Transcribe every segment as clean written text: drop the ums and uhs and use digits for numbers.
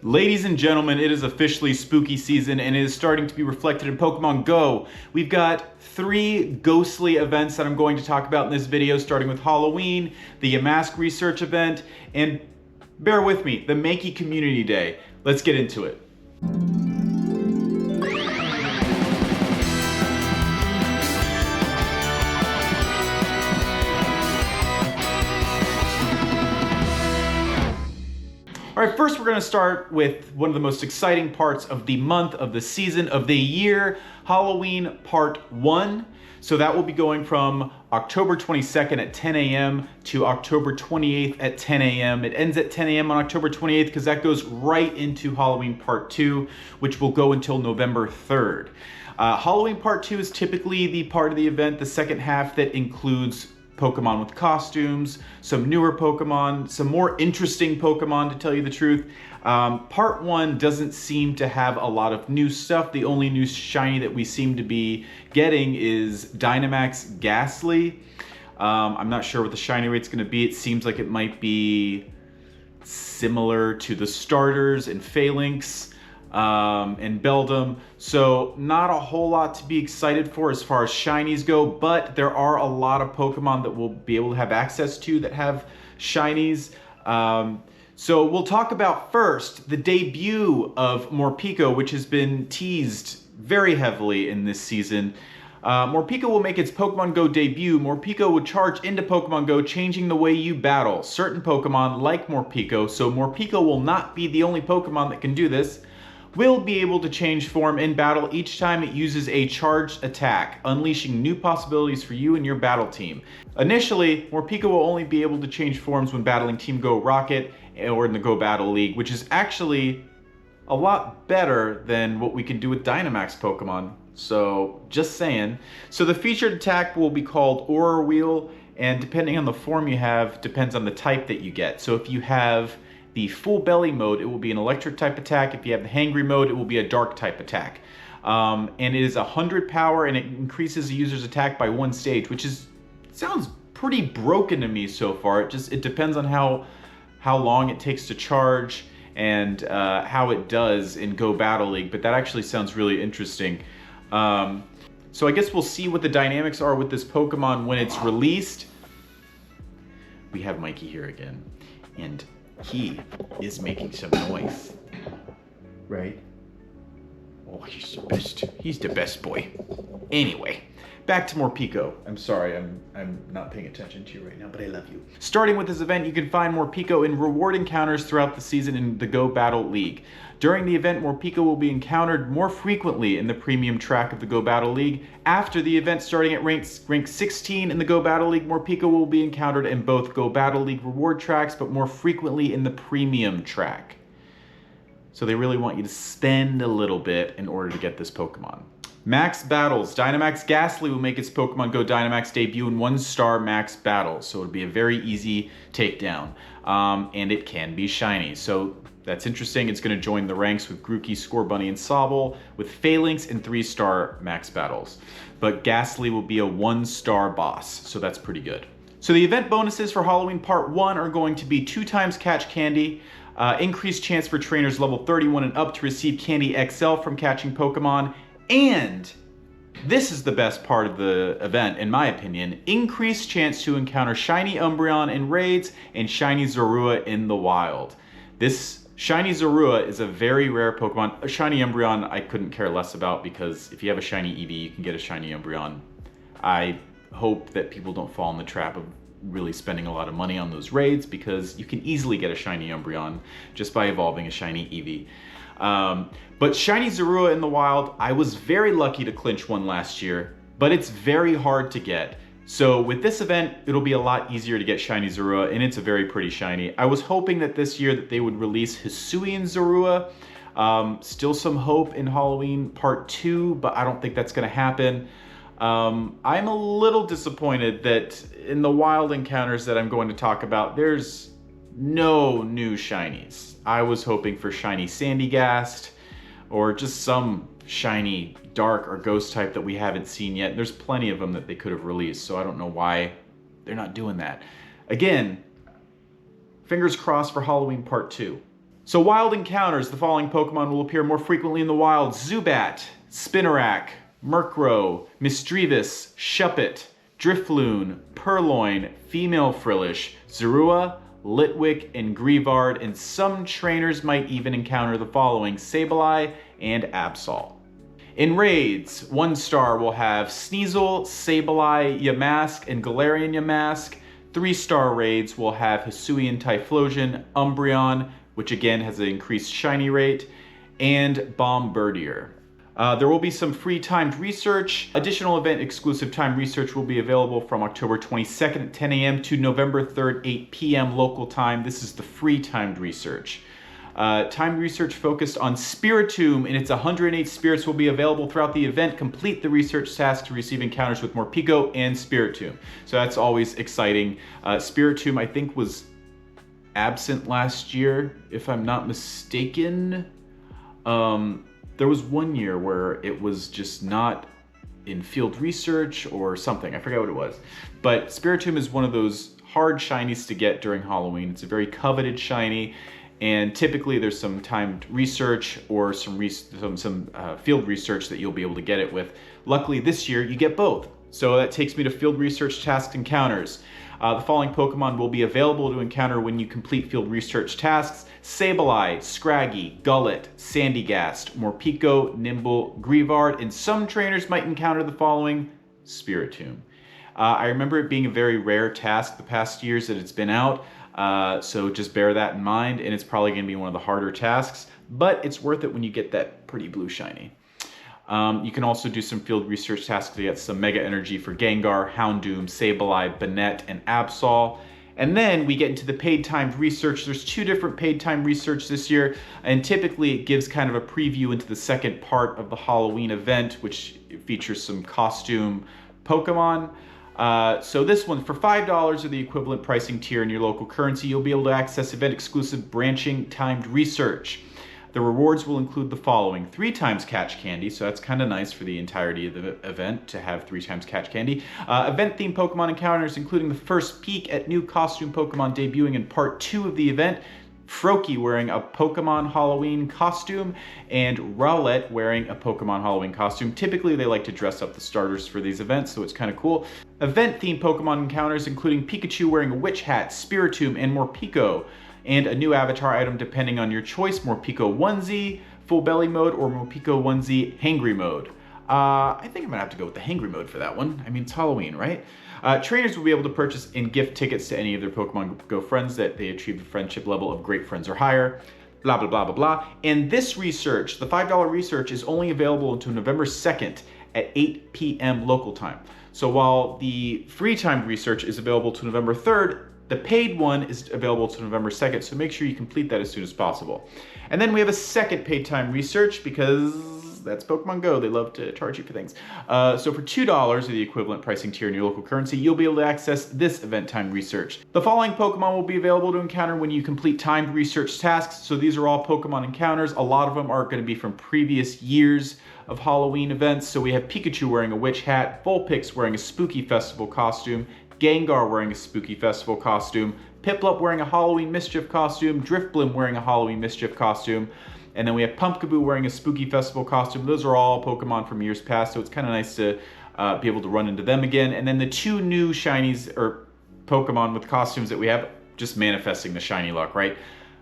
Ladies and gentlemen, it is officially spooky season and it is starting to be reflected in Pokemon Go. We've got 3 ghostly events that I'm going to talk about in this video, starting with Halloween, the Yamask Research event, and bear with me, the Mankey Community Day. Let's get into it. All right, first we're gonna start with one of the most exciting parts of the month, of the season, of the year, Halloween Part 1. So that will be going from October 22nd at 10 a.m. to October 28th at 10 a.m. It ends at 10 a.m. on October 28th because that goes right into Halloween Part 2, which will go until November 3rd. Halloween Part 2 is typically the part of the event, the second half, that includes Pokemon with costumes, some newer Pokemon, some more interesting Pokemon, to tell you the truth. Part 1 doesn't seem to have a lot of new stuff. The only new shiny that we seem to be getting is Dynamax Ghastly. I'm not sure what the shiny rate's going to be. It seems like it might be similar to the starters and Phalanx and Beldum, so not a whole lot to be excited for as far as shinies go, but there are a lot of Pokemon that we'll be able to have access to that have shinies. So we'll talk about first the debut of Morpeko, which has been teased very heavily in this season. Morpeko will make its Pokemon Go debut. Morpeko will charge into Pokemon Go, changing the way you battle certain Pokemon like Morpeko, so Morpeko will not be the only Pokemon that can do this. Will be able to change form in battle each time it uses a charged attack, unleashing new possibilities for you and your battle team. Initially, Morpeko will only be able to change forms when battling Team Go Rocket or in the Go Battle League, which is actually a lot better than what we can do with Dynamax Pokemon. So, just saying. So the featured attack will be called Aura Wheel, and depending on the form you have, depends on the type that you get. So if you have the full belly mode, it will be an electric type attack. If you have the hangry mode, it will be a dark type attack. And it is 100 power and it increases the user's attack by 1 stage, which sounds pretty broken to me so far. It depends on how long it takes to charge and how it does in Go Battle League, but that actually sounds really interesting. So I guess we'll see what the dynamics are with this Pokemon when it's released. We have Mikey here again, and he is making some noise, right? Oh, he's the best. He's the best boy. Anyway, back to Morpeko. I'm sorry, I'm not paying attention to you right now, but I love you. Starting with this event, you can find Morpeko in reward encounters throughout the season in the Go Battle League. During the event, Morpeko will be encountered more frequently in the premium track of the Go Battle League. After the event, starting at rank 16 in the Go Battle League, Morpeko will be encountered in both Go Battle League reward tracks, but more frequently in the premium track. So they really want you to spend a little bit in order to get this Pokemon. Max Battles. Dynamax Ghastly will make its Pokemon Go Dynamax debut in 1-star Max Battles, so it'll be a very easy takedown. And it can be shiny, so that's interesting. It's going to join the ranks with Grookey, Scorbunny, and Sobble, with Phalanx and 3-star Max Battles. But Ghastly will be a 1-star boss, so that's pretty good. So the event bonuses for Halloween Part 1 are going to be 2 times Catch Candy, increased chance for trainers level 31 and up to receive Candy XL from catching Pokemon, and this is the best part of the event, in my opinion, increased chance to encounter Shiny Umbreon in raids and Shiny Zorua in the wild. This Shiny Zorua is a very rare Pokemon. A Shiny Umbreon I couldn't care less about, because if you have a Shiny Eevee, you can get a Shiny Umbreon. I hope that people don't fall in the trap of really spending a lot of money on those raids, because you can easily get a Shiny Umbreon just by evolving a Shiny Eevee. But Shiny Zorua in the wild, I was very lucky to clinch one last year, but it's very hard to get. So with this event, it'll be a lot easier to get Shiny Zorua, and it's a very pretty shiny. I was hoping that this year that they would release Hisuian Zorua. Still some hope in Halloween Part 2, but I don't think that's going to happen. I'm a little disappointed that in the wild encounters that I'm going to talk about, there's no new shinies. I was hoping for shiny Sandygast, or just some shiny dark or ghost type that we haven't seen yet. There's plenty of them that they could have released, so I don't know why they're not doing that. Again, fingers crossed for Halloween Part 2. So wild encounters, the following Pokemon will appear more frequently in the wild: Zubat, Spinarak, Murkrow, Misdreavus, Shuppet, Drifloon, Purloin, Female Frillish, Zorua, Litwick, and Greavard, and some trainers might even encounter the following: Sableye and Absol. In raids, 1-star will have Sneasel, Sableye, Yamask, and Galarian Yamask. 3-star raids will have Hisuian Typhlosion, Umbreon, which again has an increased shiny rate, and Bombirdier. There will be some free timed research. Additional event exclusive timed research will be available from October 22nd at 10 a.m. to November 3rd, 8 p.m. local time. This is the free timed research. Timed research focused on Spiritomb, and its 108 spirits will be available throughout the event. Complete the research task to receive encounters with Morpeko and Spiritomb. So that's always exciting. Spiritomb, I think, was absent last year, if I'm not mistaken. There was one year where it was just not in field research or something. I forget what it was. But Spiritomb is one of those hard shinies to get during Halloween. It's a very coveted shiny, and typically there's some timed research or some field research that you'll be able to get it with. Luckily this year you get both. So that takes me to field research task encounters. The following Pokemon will be available to encounter when you complete field research tasks: Sableye, Scraggy, Gullet, Sandygast, Morpeko, Nimble, Greavard, and some trainers might encounter the following: Spiritomb. I remember it being a very rare task the past years that it's been out, so just bear that in mind, and it's probably going to be one of the harder tasks, but it's worth it when you get that pretty blue shiny. You can also do some field research tasks to get some Mega Energy for Gengar, Houndoom, Sableye, Banette, and Absol. And then we get into the paid timed research. There's 2 different paid timed research this year, and typically it gives kind of a preview into the second part of the Halloween event, which features some costume Pokemon. So this one, for $5 or the equivalent pricing tier in your local currency, you'll be able to access event-exclusive branching timed research. The rewards will include the following: 3 times catch candy, so that's kind of nice for the entirety of the event to have 3 times catch candy. Event-themed Pokemon encounters, including the first peek at new costume Pokemon debuting in Part 2 of the event: Froakie wearing a Pokemon Halloween costume, and Rowlet wearing a Pokemon Halloween costume. Typically, they like to dress up the starters for these events, so it's kind of cool. Event-themed Pokemon encounters, including Pikachu wearing a witch hat, Spiritomb, and Morpeko, and a new avatar item depending on your choice: Morpeko onesie, full belly mode, or Morpeko onesie hangry mode. I think I'm gonna have to go with the hangry mode for that one. I mean, it's Halloween, right? Trainers will be able to purchase and gift tickets to any of their Pokemon Go friends that they achieve the friendship level of great friends or higher. Blah, blah, blah, blah, blah. And this research, the $5 research, is only available until November 2nd at 8 p.m. local time. So while the free timed research is available to November 3rd, the paid one is available to November 2nd, so make sure you complete that as soon as possible. And then we have a second paid time research, because that's Pokemon Go. They love to charge you for things. So for $2 or the equivalent pricing tier in your local currency, you'll be able to access this event time research. The following Pokemon will be available to encounter when you complete timed research tasks. So these are all Pokemon encounters. A lot of them are going to be from previous years of Halloween events. So we have Pikachu wearing a witch hat, Vulpix wearing a spooky festival costume, Gengar wearing a spooky festival costume, Piplup wearing a Halloween mischief costume, Drifblim wearing a Halloween mischief costume, and then we have Pumpkaboo wearing a spooky festival costume. Those are all Pokemon from years past, so it's kind of nice to be able to run into them again. And then the 2 new shinies, or Pokemon with costumes that we have, just manifesting the shiny luck, right?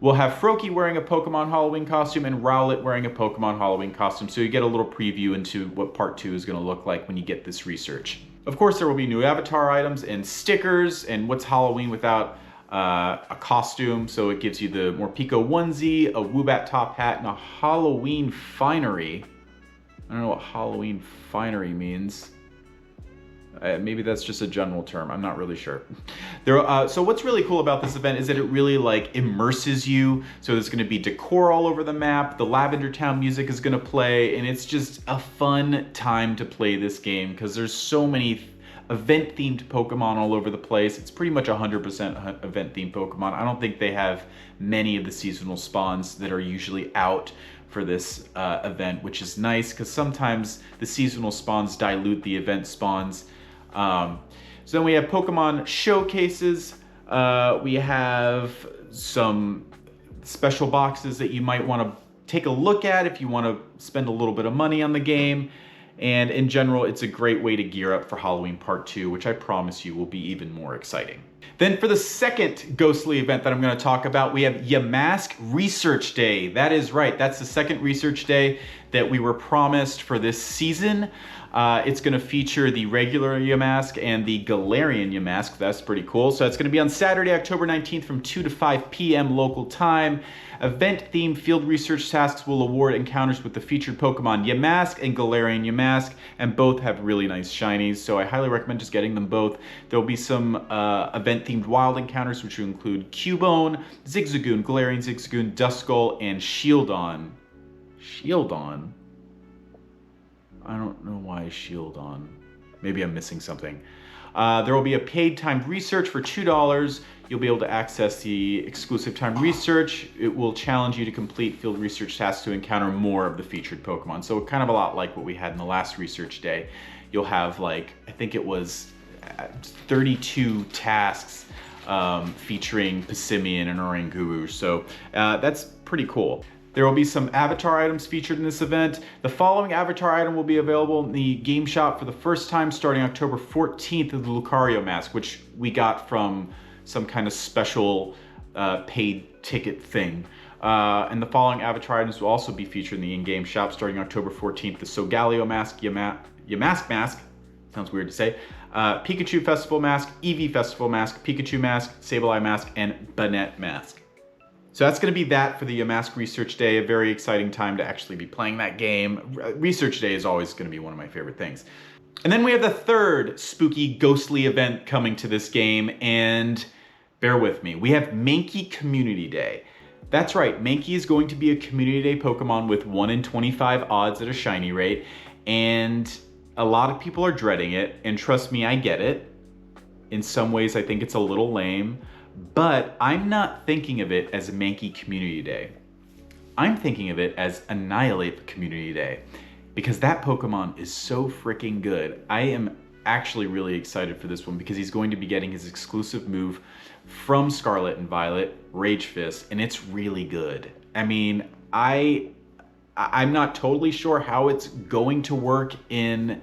We'll have Froakie wearing a Pokemon Halloween costume and Rowlet wearing a Pokemon Halloween costume, so you get a little preview into what Part 2 is going to look like when you get this research. Of course, there will be new avatar items and stickers, and what's Halloween without a costume? So it gives you the Morpeko onesie, a Woobat top hat, and a Halloween finery. I don't know what Halloween finery means. Maybe that's just a general term. I'm not really sure. So what's really cool about this event is that it really immerses you. So there's going to be decor all over the map. The Lavender Town music is going to play, and it's just a fun time to play this game because there's so many event-themed Pokemon all over the place. It's pretty much 100% event-themed Pokemon. I don't think they have many of the seasonal spawns that are usually out for this event, which is nice because sometimes the seasonal spawns dilute the event spawns. So then we have Pokemon showcases. We have some special boxes that you might want to take a look at if you want to spend a little bit of money on the game. And in general, it's a great way to gear up for Halloween Part 2, which I promise you will be even more exciting. Then for the second ghostly event that I'm going to talk about, we have Yamask Research Day. That is right, that's the second research day that we were promised for this season. It's going to feature the regular Yamask and the Galarian Yamask. That's pretty cool. So it's going to be on Saturday, October 19th from 2 to 5 p.m. local time. Event-themed field research tasks will award encounters with the featured Pokemon Yamask and Galarian Yamask, and both have really nice shinies, so I highly recommend just getting them both. There will be some event-themed wild encounters, which will include Cubone, Zigzagoon, Galarian Zigzagoon, Duskull, and Shieldon. Shieldon? I don't know why Shieldon. Maybe I'm missing something. There will be a paid timed research for $2. You'll be able to access the exclusive timed research. It will challenge you to complete field research tasks to encounter more of the featured Pokemon. So kind of a lot like what we had in the last research day. You'll have like, I think it was 32 tasks featuring Passimian and Oranguru. So that's pretty cool. There will be some avatar items featured in this event. The following avatar item will be available in the game shop for the first time starting October 14th of the Lucario mask, which we got from some kind of special paid ticket thing. And the following avatar items will also be featured in the in-game shop starting October 14th. The Solgaleo mask, Yamask mask, sounds weird to say, Pikachu Festival mask, Eevee Festival mask, Pikachu mask, Sableye mask, and Banette mask. So that's going to be that for the Yamask Research Day, a very exciting time to actually be playing that game. Research Day is always going to be one of my favorite things. And then we have the third spooky, ghostly event coming to this game, and bear with me, we have Mankey Community Day. That's right, Mankey is going to be a Community Day Pokemon with 1 in 25 odds at a shiny rate, and a lot of people are dreading it, and trust me, I get it. In some ways, I think it's a little lame. But I'm not thinking of it as a Mankey Community Day. I'm thinking of it as Annihilate Community Day, because that Pokemon is so freaking good. I am actually really excited for this one because he's going to be getting his exclusive move from Scarlet and Violet, Rage Fist, and it's really good. I mean, I'm not totally sure how it's going to work in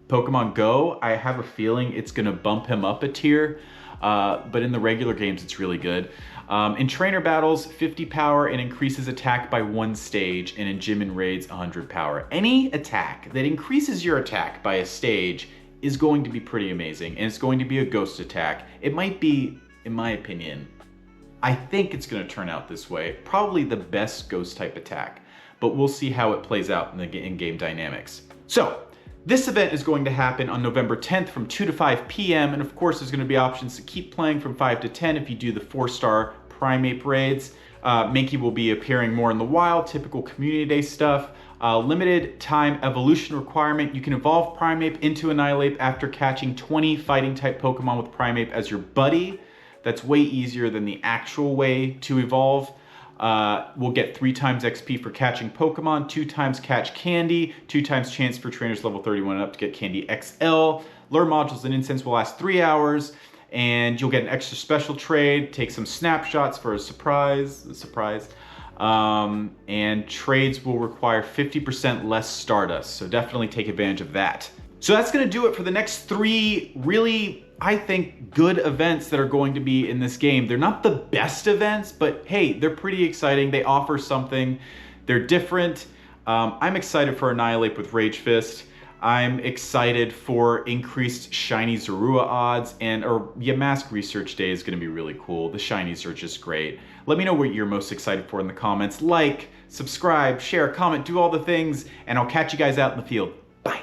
Pokemon Go. I have a feeling it's going to bump him up a tier. But in the regular games, it's really good. In trainer battles, 50 power and increases attack by 1 stage, and in gym and raids, 100 power. Any attack that increases your attack by a stage is going to be pretty amazing, and it's going to be a ghost attack. It might be, in my opinion, I think it's going to turn out this way, probably the best ghost type attack, but we'll see how it plays out in the in-game dynamics. So, this event is going to happen on November 10th from 2 to 5 p.m. And of course, there's going to be options to keep playing from 5 to 10 if you do the 4-star Primeape raids. Mankey will be appearing more in the wild, typical Community Day stuff. Limited time evolution requirement. You can evolve Primeape into Annihilate after catching 20 fighting type Pokemon with Primeape as your buddy. That's way easier than the actual way to evolve. We'll get 3 times XP for catching Pokemon, 2 times catch candy, 2 times chance for trainers level 31 and up to get candy XL. Lure modules and incense will last 3 hours, and you'll get an extra special trade, take some snapshots for a surprise. And trades will require 50% less Stardust, so definitely take advantage of that. So that's gonna do it for the next 3 really, I think, good events that are going to be in this game. They're not the best events, but hey, they're pretty exciting. They offer something. They're different. I'm excited for Annihilate with Rage Fist. I'm excited for increased Shiny Zorua odds, and Yamask Research Day is gonna be really cool. The Shinies are just great. Let me know what you're most excited for in the comments. Like, subscribe, share, comment, do all the things, and I'll catch you guys out in the field. Bye.